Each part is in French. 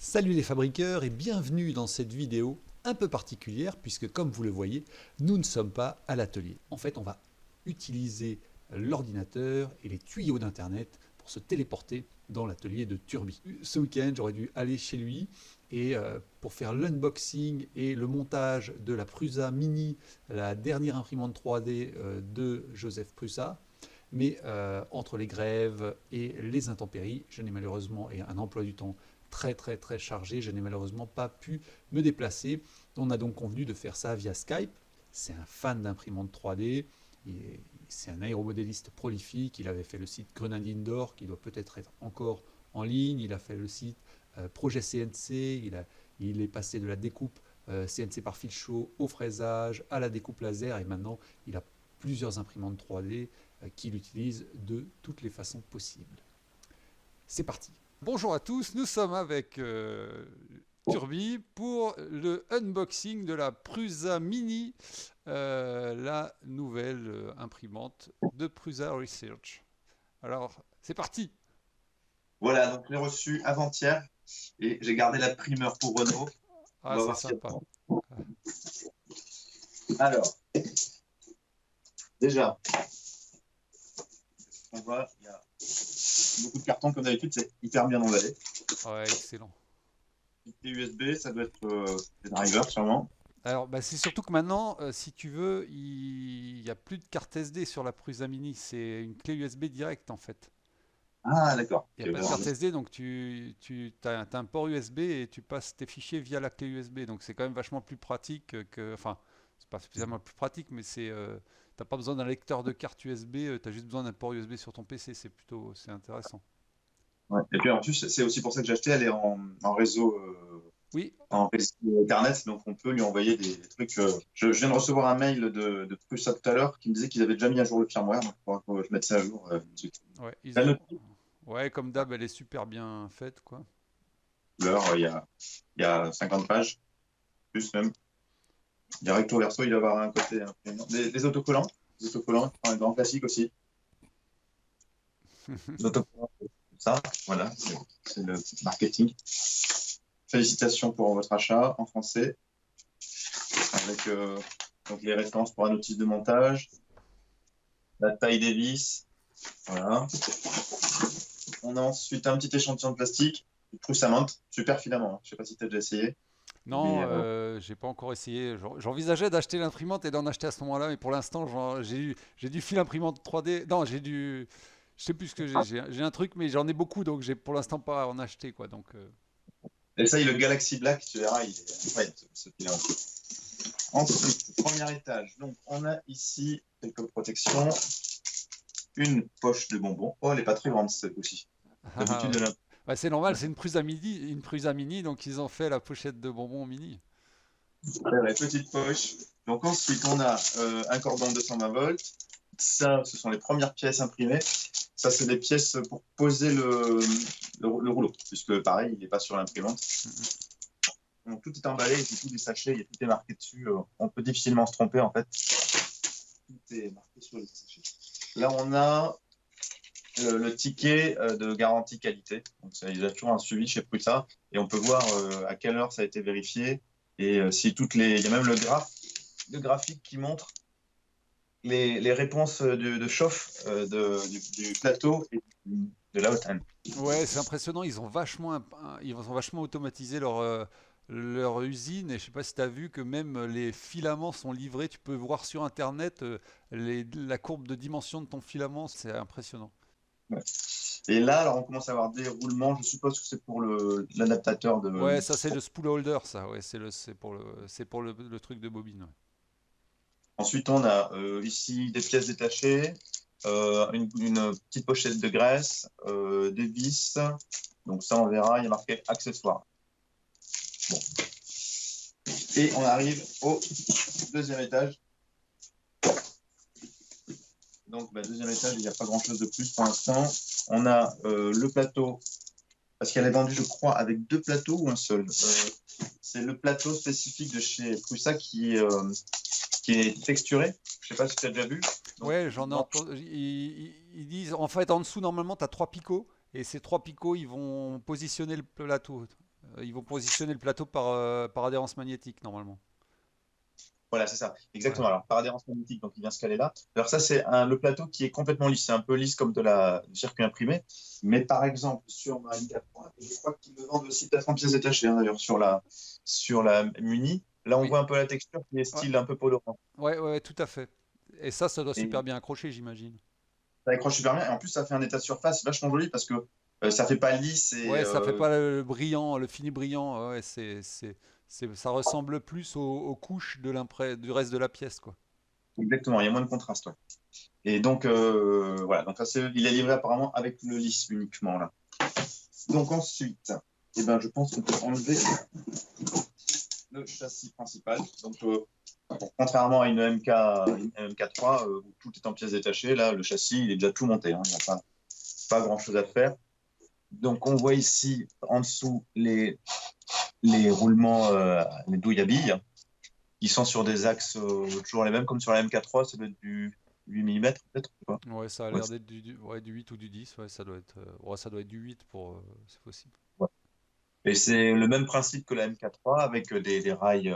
Salut les fabriqueurs et bienvenue dans cette vidéo un peu particulière puisque comme vous le voyez, nous ne sommes pas à l'atelier. En fait, on va utiliser l'ordinateur et les tuyaux d'internet pour se téléporter dans l'atelier de Turbi. Ce week-end, j'aurais dû aller chez lui et pour faire l'unboxing et le montage de la Prusa Mini, la dernière imprimante 3D de Joseph Prusa. Mais entre les grèves et les intempéries, je n'ai malheureusement et un emploi du temps très chargé, je n'ai malheureusement pas pu me déplacer. On a donc convenu de faire ça via Skype. C'est un fan d'imprimante 3D, c'est un aéromodéliste prolifique, il avait fait le site Grenade Indoor qui doit peut-être être encore en ligne, il a fait le site Projet CNC, il est passé de la découpe CNC par fil chaud au fraisage, à la découpe laser et maintenant il a plusieurs imprimantes 3D qu'il utilise de toutes les façons possibles. C'est parti. Bonjour à tous, nous sommes avec Turbi pour le unboxing de la Prusa Mini, la nouvelle imprimante de Prusa Research. Alors, c'est parti. Voilà, donc je l'ai reçu avant-hier et j'ai gardé la primeur pour Renault. On Ah, va c'est voir ce qu'il y a sympa. dedans. Alors, déjà, on voit, il y a beaucoup de cartons comme d'habitude, c'est hyper bien emballé. Ouais, excellent. Une clé USB, ça doit être des drivers sûrement. Alors, bah, c'est surtout que maintenant, si tu veux, il n'y a plus de carte SD sur la Prusa Mini. C'est une clé USB directe en fait. Ah, d'accord. Il n'y a Ok, pas de carte SD, donc tu as un port USB et tu passes tes fichiers via la clé USB. Donc c'est quand même vachement plus pratique que. Enfin, c'est pas spécialement plus pratique, mais t'as pas besoin d'un lecteur de carte USB, tu as juste besoin d'un port USB sur ton PC. C'est intéressant. ouais. Et puis en plus, c'est aussi pour ça que j'ai acheté, elle est en réseau, Oui, en réseau Internet, donc on peut lui envoyer des trucs. Je viens de recevoir un mail de Prusa tout à l'heure qui me disait qu'ils avaient déjà mis à jour le firmware, donc il faudra que je mette ça à jour. ouais, ils La ont. note, Ouais, comme d'hab, elle est super bien faite, quoi. il y a 50 pages, plus même. Il y a recto verso, il va y avoir un côté imprimant. Des autocollants. Des autocollants, un grand classique aussi. Des autocollants, ça, voilà, c'est le marketing. Félicitations pour votre achat en français, avec donc les références pour un notice de montage, la taille des vis, voilà. On a ensuite un petit échantillon de plastique, du Prusament, super filament, hein. Je ne sais pas si tu as déjà essayé, Non, mais j'ai pas encore essayé. J'envisageais d'acheter l'imprimante et d'en acheter à ce moment-là, mais pour l'instant, j'ai du fil imprimante 3D. Non, je sais plus ce que j'ai. J'ai un truc, mais j'en ai beaucoup, donc j'ai pour l'instant pas à en acheter, quoi. Donc, essaye le Galaxy Black, tu verras, il est incroyable ce filament. Ensuite, premier étage. Donc, on a ici quelques protections. Une poche de bonbons. Oh, elle n'est pas très grande cette aussi. ah, D'habitude, ouais. elle a Bah, c'est normal, c'est une Prusa Mini, donc ils ont fait la pochette de bonbons mini. une petite poche. Donc, ensuite, on a un cordon de 220 volts. Ça, ce sont les premières pièces imprimées. Ça, c'est des pièces pour poser le rouleau, puisque pareil, il n'est pas sur l'imprimante. Mm, mm. Donc, tout est emballé, c'est tout des sachets, tout est marqué dessus. On peut difficilement se tromper, en fait. Tout est marqué sur les sachets. Là, on a le ticket de garantie qualité. Donc, il y a toujours un suivi chez Prusa et on peut voir à quelle heure ça a été vérifié et si toutes les. Il y a même le graphique qui montre les réponses de chauffe du plateau et de la haute. Ouais, c'est impressionnant. Ils ont vachement automatisé leur usine. Et je sais pas si tu as vu que même les filaments sont livrés. Tu peux voir sur Internet la courbe de dimension de ton filament. C'est impressionnant. Ouais. Et là, alors on commence à avoir des roulements. Je suppose que c'est pour l'adaptateur de. Ouais, ça c'est le spool holder, ça. Ouais, c'est pour le truc de bobine. Ouais. Ensuite, on a ici des pièces détachées, une petite pochette de graisse, des vis. Donc ça, on verra, il y a marqué accessoires. Bon. Et on arrive au deuxième étage. Donc, deuxième étage, il n'y a pas grand-chose de plus pour l'instant. On a le plateau, parce qu'elle est vendue, je crois, avec deux plateaux ou un seul. C'est le plateau spécifique de chez Prusa qui est texturé. Je ne sais pas si tu as déjà vu. Donc, Ouais, j'en ai entendu. Ils disent, en fait, en dessous, normalement, tu as trois picots. Et ces trois picots, ils vont positionner le plateau. Ils vont positionner le plateau par adhérence magnétique normalement. Voilà, c'est ça. Ouais. Exactement. Alors, par adhérence magnétique, donc il vient se caler là. Alors, ça, c'est le plateau qui est complètement lisse. C'est un peu lisse comme du circuit imprimé. Mais par exemple, sur ma M4, je crois qu'ils le vendent aussi peut-être en pièces détachées, hein, d'ailleurs, sur la Muni. Là, on Oui. voit un peu la texture qui est Ouais. style un peu peau d'orange. Ouais, ouais, tout à fait. Et ça doit Et super bien accrocher, j'imagine. ça accroche super bien. Et en plus, ça fait un état de surface vachement joli parce que ça fait pas lisse et Ouais, ça fait pas le brillant, le fini brillant. Ouais, ça ressemble plus aux couches du reste de la pièce, quoi. exactement, il y a moins de contraste. Ouais. Et donc, voilà. Donc, ça, il est livré apparemment avec le lisse uniquement, là. Donc, ensuite, eh ben, je pense qu'on peut enlever le châssis principal. Donc, contrairement à une MK3, où tout est en pièces détachées, là, le châssis, il est déjà tout monté. Hein, il n'y a pas grand-chose à faire. Donc, on voit ici, en dessous, les roulements, les douilles à billes, qui sont sur des axes toujours les mêmes, comme sur la MK3, ça doit être du 8 mm, peut-être. Ouais, ça a Ouais, l'air d'être du 8 ou du 10. Ouais, ouais, ça doit être du 8 c'est possible. ouais. Et c'est le même principe que la MK3 avec des rails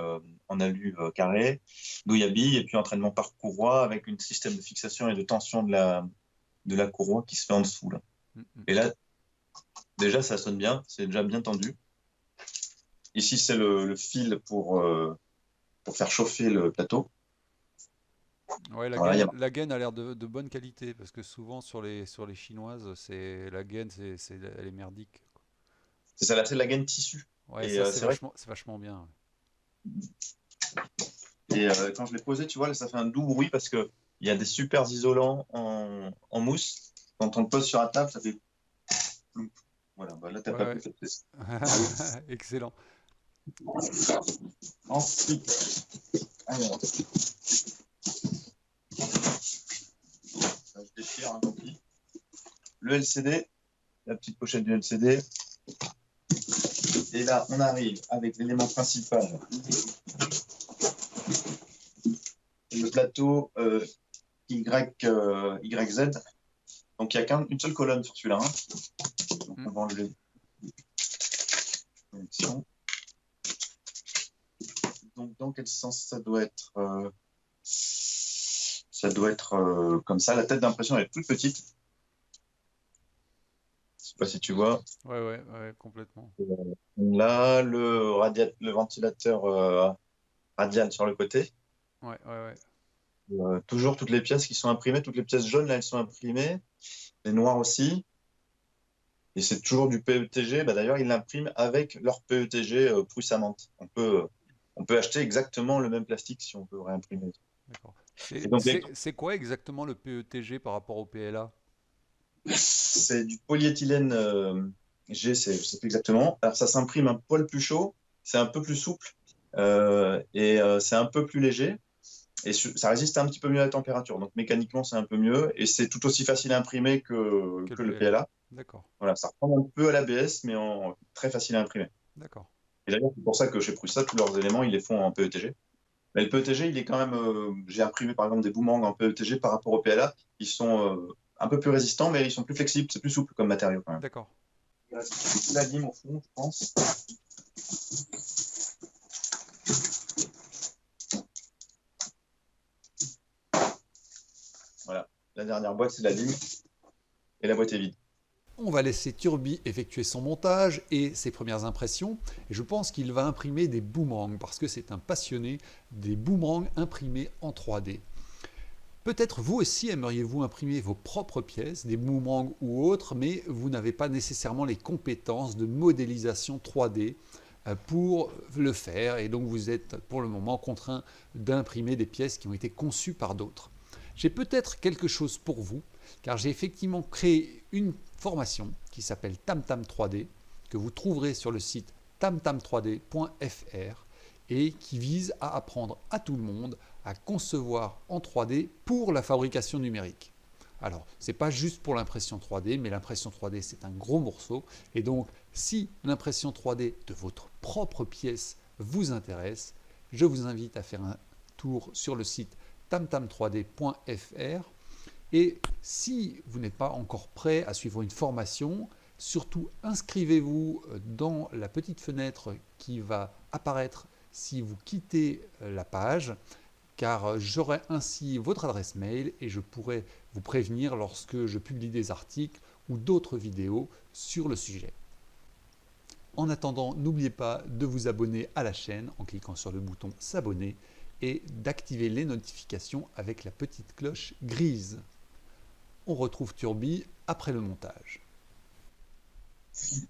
en alu carré, douille à billes et puis entraînement par courroie avec un système de fixation et de tension de la courroie qui se fait en dessous. Là. Mm, mm. Et là, déjà, ça sonne bien, c'est déjà bien tendu. Ici, c'est le fil pour faire chauffer le plateau. Ouais, Alors là, la gaine a l'air de bonne qualité parce que souvent sur les chinoises, la gaine, elle est merdique. c'est ça, là, c'est de la gaine tissu. Ouais, Et ça c'est vrai c'est vachement bien. Et quand je l'ai posé, tu vois, là, ça fait un doux bruit parce qu'il y a des super isolants en mousse. Quand on le pose sur la table, ça fait ploum. Voilà, bah là, tu n'as Ouais, pas pu ouais. faire ça. Excellent. Ensuite, alors, ça, je déchire, hein, tant pis. Le LCD, la petite pochette du LCD. Et là, on arrive avec l'élément principal, le plateau YZ. Donc, il n'y a qu'une seule colonne sur celui-là. Hein. Donc, Mm. on va enlever la connexion. Donc, dans quel sens ça doit être comme ça. La tête d'impression elle est toute petite. Je sais pas si tu vois. Ouais, ouais, ouais, complètement. Là, le ventilateur radial sur le côté. Ouais, ouais, ouais. Toujours toutes les pièces qui sont imprimées, toutes les pièces jaunes, là, elles sont imprimées. Les noires aussi. Et c'est toujours du PETG. Bah, d'ailleurs, ils l'impriment avec leur PETG Prussament. On peut acheter exactement le même plastique si on veut réimprimer. D'accord. Et donc, C'est quoi exactement le PETG par rapport au PLA? c'est du polyéthylène G, je sais plus exactement. Alors, ça s'imprime un poil plus chaud, c'est un peu plus souple et c'est un peu plus léger. Et ça résiste un petit peu mieux à la température. Donc, mécaniquement, c'est un peu mieux. Et c'est tout aussi facile à imprimer que, Quel que le PLA? PLA. D'accord, Voilà, ça ressemble un peu à l'ABS, mais très facile à imprimer. d'accord. Et d'ailleurs, c'est pour ça que chez Prusa, tous leurs éléments, ils les font en PETG. Mais le PETG, il est quand même. J'ai imprimé par exemple des boomerangs en PETG par rapport au PLA. Ils sont un peu plus résistants, mais ils sont plus flexibles. C'est plus souple comme matériau quand même. D'accord. C'est la lime au fond, je pense. Voilà. La dernière boîte, c'est la lime. Et la boîte est vide. On va laisser Turbi effectuer son montage et ses premières impressions. Et je pense qu'il va imprimer des boomerangs parce que c'est un passionné des boomerangs imprimés en 3D. Peut-être vous aussi aimeriez-vous imprimer vos propres pièces, des boomerangs ou autres, mais vous n'avez pas nécessairement les compétences de modélisation 3D pour le faire et donc vous êtes pour le moment contraint d'imprimer des pièces qui ont été conçues par d'autres. J'ai peut-être quelque chose pour vous car j'ai effectivement créé une formation qui s'appelle TamTam 3D que vous trouverez sur le site tamtam3d.fr et qui vise à apprendre à tout le monde à concevoir en 3D pour la fabrication numérique. Alors, ce n'est pas juste pour l'impression 3D, mais l'impression 3D, c'est un gros morceau. Et donc, si l'impression 3D de votre propre pièce vous intéresse, je vous invite à faire un tour sur le site tamtam3d.fr. Et si vous n'êtes pas encore prêt à suivre une formation, Surtout, inscrivez-vous dans la petite fenêtre qui va apparaître si vous quittez la page, car j'aurai ainsi votre adresse mail et je pourrai vous prévenir lorsque je publie des articles ou d'autres vidéos sur le sujet. En attendant, n'oubliez pas de vous abonner à la chaîne en cliquant sur le bouton s'abonner et d'activer les notifications avec la petite cloche grise. On retrouve Turbi après le montage.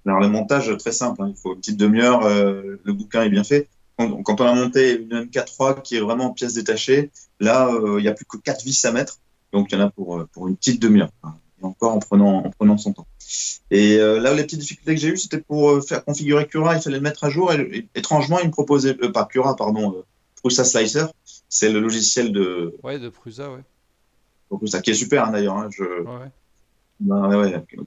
Alors, le montage, très simple, il faut une petite demi-heure, le bouquin est bien fait. Quand on a monté une MK3 qui est vraiment en pièces détachées, là, il n'y a plus que 4 vis à mettre, donc il y en a pour une petite demi-heure, et encore en prenant son temps. Et là, les petites difficultés que j'ai eues, c'était pour faire configurer Cura, il fallait le mettre à jour, et étrangement, il me proposait, pas Cura, pardon, Prusa Slicer, c'est le logiciel de Prusa, Prusa, qui est super d'ailleurs.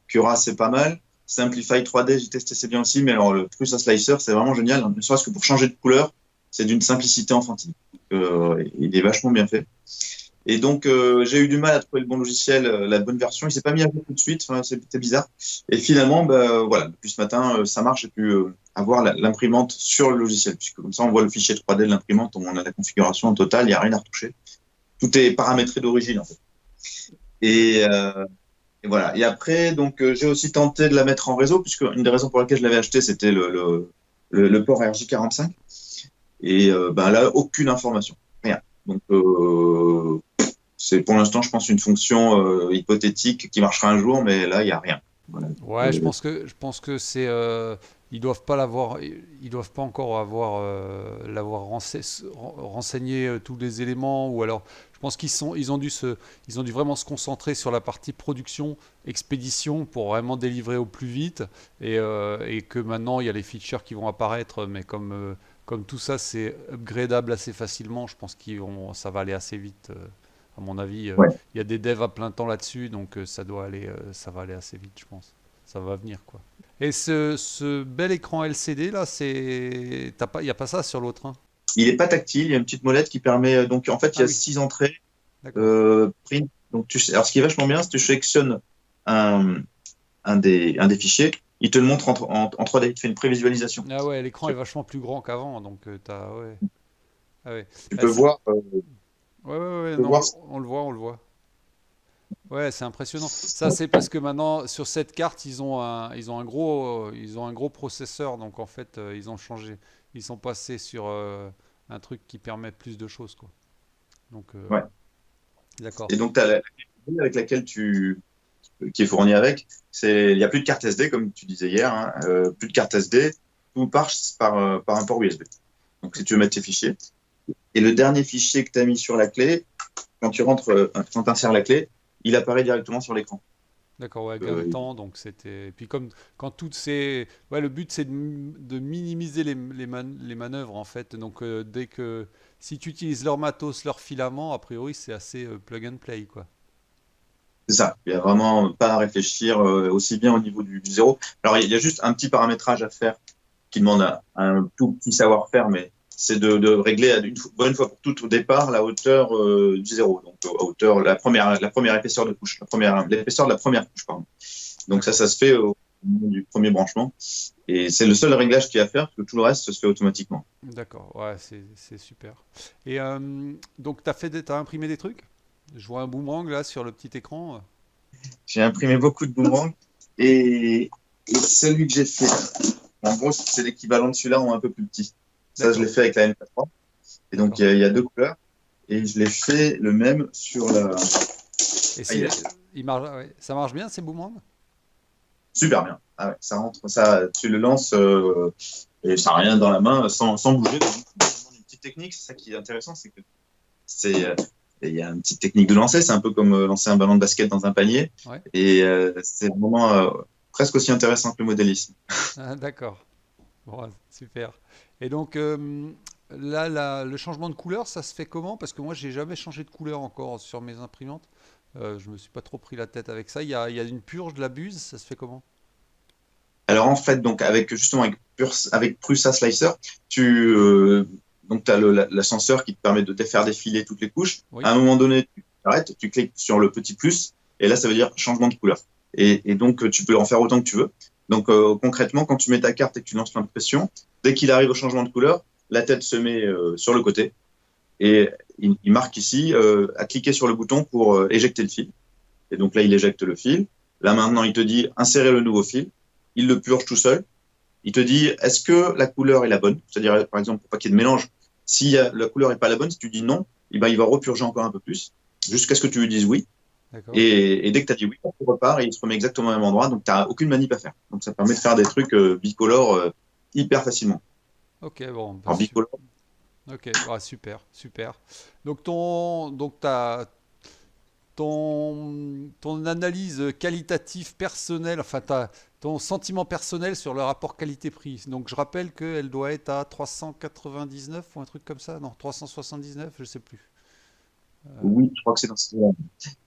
Cura, c'est pas mal. Simplify 3D, j'ai testé, c'est bien aussi, mais alors le Prusa Slicer, c'est vraiment génial, ne serait-ce que pour changer de couleur, c'est d'une simplicité enfantine. Il est vachement bien fait. Et donc, j'ai eu du mal à trouver le bon logiciel, la bonne version. Il s'est pas mis à jour tout de suite, c'était bizarre. Et finalement, voilà, depuis ce matin, ça marche. J'ai pu avoir l'imprimante sur le logiciel, puisque comme ça, on voit le fichier 3D de l'imprimante, on a la configuration en total, il n'y a rien à retoucher. Tout est paramétré d'origine, en fait. Et voilà. Et après, donc, j'ai aussi tenté de la mettre en réseau, puisque une des raisons pour lesquelles je l'avais acheté, c'était le port RJ45. Et là, aucune information, rien. Donc, c'est pour l'instant, je pense, une fonction hypothétique qui marchera un jour, mais là, il n'y a rien. Voilà. Ouais, je pense que c'est ils doivent pas encore l'avoir renseigné tous les éléments, ou alors je pense ils ont dû vraiment se concentrer sur la partie production, expédition pour vraiment délivrer au plus vite, et que maintenant il y a les features qui vont apparaître, mais comme tout ça c'est upgradable assez facilement, je pense ça va aller assez vite. À mon avis, il y a des devs à plein temps là-dessus, donc ça va aller assez vite, je pense. Ça va venir, quoi. Et ce bel écran LCD là, il n'y a pas ça sur l'autre, hein? Il n'est pas tactile, il y a une petite molette qui permet. Donc en fait, il y a 6 entrées. Print. Donc alors ce qui est vachement bien, c'est que tu sélectionnes un des fichiers, il te le montre en 3D, il te fait une prévisualisation. Ah ouais, l'écran est vachement plus grand qu'avant, donc Tu peux voir. On le voit. Ouais, c'est impressionnant. Ça, c'est parce que maintenant, sur cette carte, ils ont un gros processeur. Donc, en fait, ils ont changé. Ils sont passés sur un truc qui permet plus de choses, quoi. Donc, d'accord. Et donc, tu as la clé avec laquelle qui est fournie avec. Il n'y a plus de carte SD, comme tu disais hier. Hein, plus de carte SD. Tout passe par un port USB. Donc, si tu veux mettre tes fichiers. Et le dernier fichier que tu as mis sur la clé, quand tu insères la clé, il apparaît directement sur l'écran. D'accord, ouais, gain de temps, donc c'était. Et puis quand toutes ces, le but c'est de minimiser les manœuvres en fait. Donc si tu utilises leur matos, leur filament, a priori c'est assez plug and play, quoi. C'est ça. Il n'y a vraiment pas à réfléchir aussi bien au niveau du zéro. Alors il y a juste un petit paramétrage à faire qui demande un tout petit savoir-faire, mais c'est de régler une bonne fois pour toutes au départ la hauteur du zéro, donc à hauteur la première épaisseur de couche, l'épaisseur de la première couche, pardon. Donc ça se fait au moment du premier branchement, et c'est le seul réglage qu'il y a à faire, parce que tout le reste se fait automatiquement. D'accord, ouais, c'est super. Et donc t'as imprimé des trucs? Je vois un boomerang là sur le petit écran. J'ai imprimé beaucoup de boomerangs, et celui que j'ai fait, en gros, c'est l'équivalent de celui-là en un peu plus petit. Ça, je l'ai fait avec la MK3. Et donc, il y a 2 couleurs. Et je l'ai fait le même sur la. Et ça marche bien, ces boomerangs? Super bien. Ah ouais, ça rentre. Tu le lances et ça n'a rien dans la main sans bouger. Donc, une petite technique, c'est ça qui est intéressant, c'est que il y a une petite technique de lancer. C'est un peu comme lancer un ballon de basket dans un panier. Ouais. Et c'est vraiment presque aussi intéressant que le modélisme. Ah, d'accord. Bon, super. Et donc là, le changement de couleur, ça se fait comment? Parce que moi, j'ai jamais changé de couleur encore sur mes imprimantes. Je me suis pas trop pris la tête avec ça. Il y a une purge, de la buse, ça se fait comment? Alors en fait, donc avec Prusa Slicer, donc tu as l'ascenseur qui te permet de te faire défiler toutes les couches. Oui. À un moment donné, tu t'arrêtes, tu cliques sur le petit plus, et là ça veut dire changement de couleur. Et donc tu peux en faire autant que tu veux. Donc concrètement, quand tu mets ta carte et que tu lances l'impression, dès qu'il arrive au changement de couleur, la tête se met sur le côté et il marque ici à cliquer sur le bouton pour éjecter le fil. Et donc là, il éjecte le fil. Là maintenant, il te dit insérer le nouveau fil. Il le purge tout seul. Il te dit est-ce que la couleur est la bonne? C'est-à-dire, par exemple, pour pas qu'il y ait de mélange, si la couleur n'est pas la bonne, si tu dis non, eh ben, il va repurger encore un peu plus jusqu'à ce que tu lui dises oui. Et dès que tu as dit oui, tu repars et il se remet exactement au même endroit. Donc, tu n'as aucune manip à faire. Donc, ça permet de faire des trucs bicolores hyper facilement. Ok, bon. Alors, bicolore. Ok, ouais, super, super. Donc, ton analyse qualitative personnelle, enfin, ton sentiment personnel sur le rapport qualité-prix. Donc, je rappelle qu'elle doit être à 399 ou un truc comme ça. Non, 379, je sais plus. Oui, je crois que c'est dans ce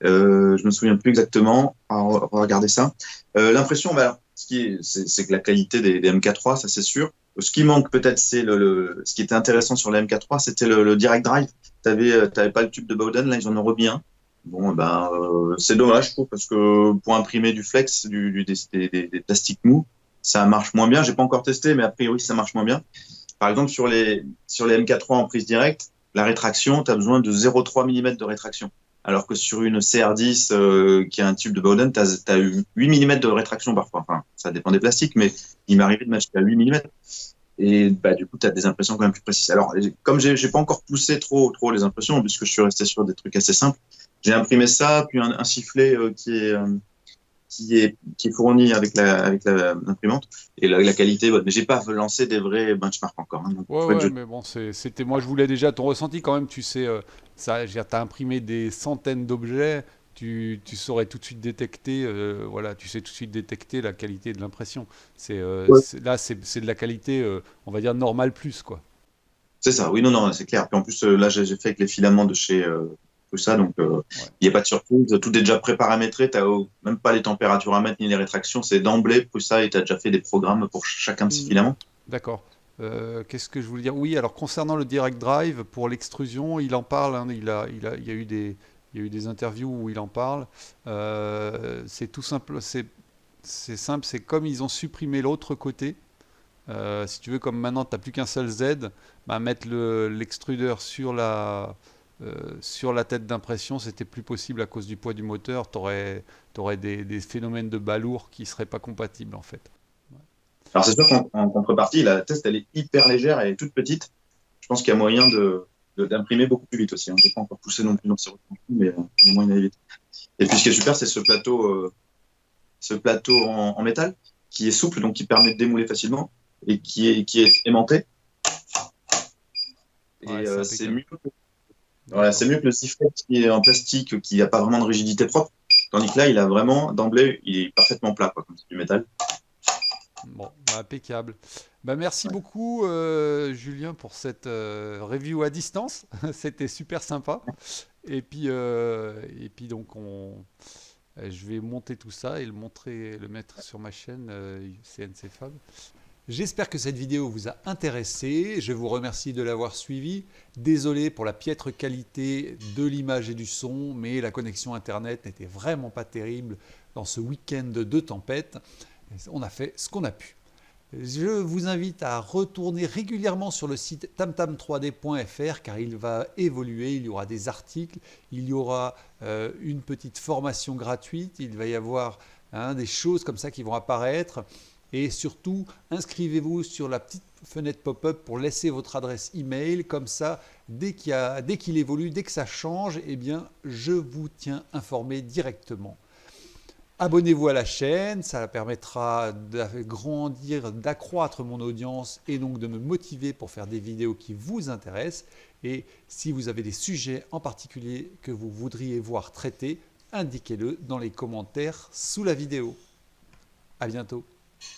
je me souviens plus exactement. On va regarder ça. L'impression, bah, c'est que la qualité des MK3, ça c'est sûr. Ce qui manque peut-être, c'est ce qui était intéressant sur la MK3, c'était le Direct Drive. T'avais pas le tube de Bowden, là ils en ont remis un. Bon, ben, c'est dommage, je trouve, parce que pour imprimer du flex, des plastiques mous, ça marche moins bien. J'ai pas encore testé, mais a priori, ça marche moins bien. Par exemple, sur les MK3 en prise directe, la rétraction, tu as besoin de 0,3 mm de rétraction. Alors que sur une CR10 qui a un tube de Bowden, tu as 8 mm de rétraction parfois. Enfin, ça dépend des plastiques, mais il m'est arrivé de mettre jusqu'à 8 mm. Et bah, du coup, tu as des impressions quand même plus précises. Alors, comme j'ai pas encore poussé trop les impressions, puisque je suis resté sur des trucs assez simples, j'ai imprimé ça, puis un sifflet qui est fourni avec l'imprimante. Et la qualité, mais j'ai pas lancé des vrais benchmarks encore. Hein, donc, Ouais, mais bon, c'était moi, je voulais déjà ton ressenti quand même. Tu sais, ça, t'as imprimé des centaines d'objets, tu saurais tout de suite détecter, voilà, tu sais tout de suite détecter la qualité de l'impression. ouais. Là, c'est de la qualité, on va dire normale plus, quoi. C'est ça, oui, non, non, c'est clair. Puis en plus, là, j'ai fait avec les filaments de chez Prusa, donc Ouais. il n'y a pas de surprise. Tout est déjà préparamétré, tu n'as même pas les températures à mettre ni les rétractions. C'est d'emblée Prusa et tu as déjà fait des programmes pour chacun de ces Hmm, filaments. d'accord. Qu'est-ce que je voulais dire? Oui, alors concernant le Direct Drive, pour l'extrusion, il en parle, hein, il y a eu il y a eu des interviews où il en parle. C'est tout simple, c'est simple, c'est comme ils ont supprimé l'autre côté. Si tu veux, comme maintenant tu n'as plus qu'un seul Z, bah, mettre l'extrudeur sur la tête d'impression, c'était plus possible à cause du poids du moteur. Tu aurais des phénomènes de balourd qui ne seraient pas compatibles en fait. Alors c'est sûr qu'en contrepartie, la test, elle est hyper légère, elle est toute petite. Je pense qu'il y a moyen d'imprimer beaucoup plus vite aussi. Hein. Je n'ai pas encore poussé non plus dans ces retranchements, mais il y a moyen d'aller vite. Et puis ce qui est super, c'est ce plateau en métal qui est souple, donc qui permet de démouler facilement et qui est aimanté. Ouais, Et c'est c'est impeccable. mieux. Voilà, D'accord. c'est mieux que le sifflet qui est en plastique, qui n'a pas vraiment de rigidité propre. Tandis que là, il a vraiment, d'emblée, il est parfaitement plat, quoi, comme c'est du métal. Bon, bah, impeccable. Bah, merci Ouais. beaucoup, Julien, pour cette review à distance. C'était super sympa. Et puis donc, je vais monter tout ça et le mettre sur ma chaîne CNC Fab. J'espère que cette vidéo vous a intéressé. Je vous remercie de l'avoir suivi. Désolé pour la piètre qualité de l'image et du son, mais la connexion Internet n'était vraiment pas terrible dans ce week-end de tempête. On a fait ce qu'on a pu. Je vous invite à retourner régulièrement sur le site tamtam3d.fr car il va évoluer, il y aura des articles, il y aura une petite formation gratuite, il va y avoir des choses comme ça qui vont apparaître. Et surtout, inscrivez-vous sur la petite fenêtre pop-up pour laisser votre adresse email. Comme ça, dès qu'il évolue, dès que ça change, eh bien, je vous tiens informé directement. Abonnez-vous à la chaîne, ça permettra d'agrandir, d'accroître mon audience et donc de me motiver pour faire des vidéos qui vous intéressent. Et si vous avez des sujets en particulier que vous voudriez voir traités, indiquez-le dans les commentaires sous la vidéo. À bientôt.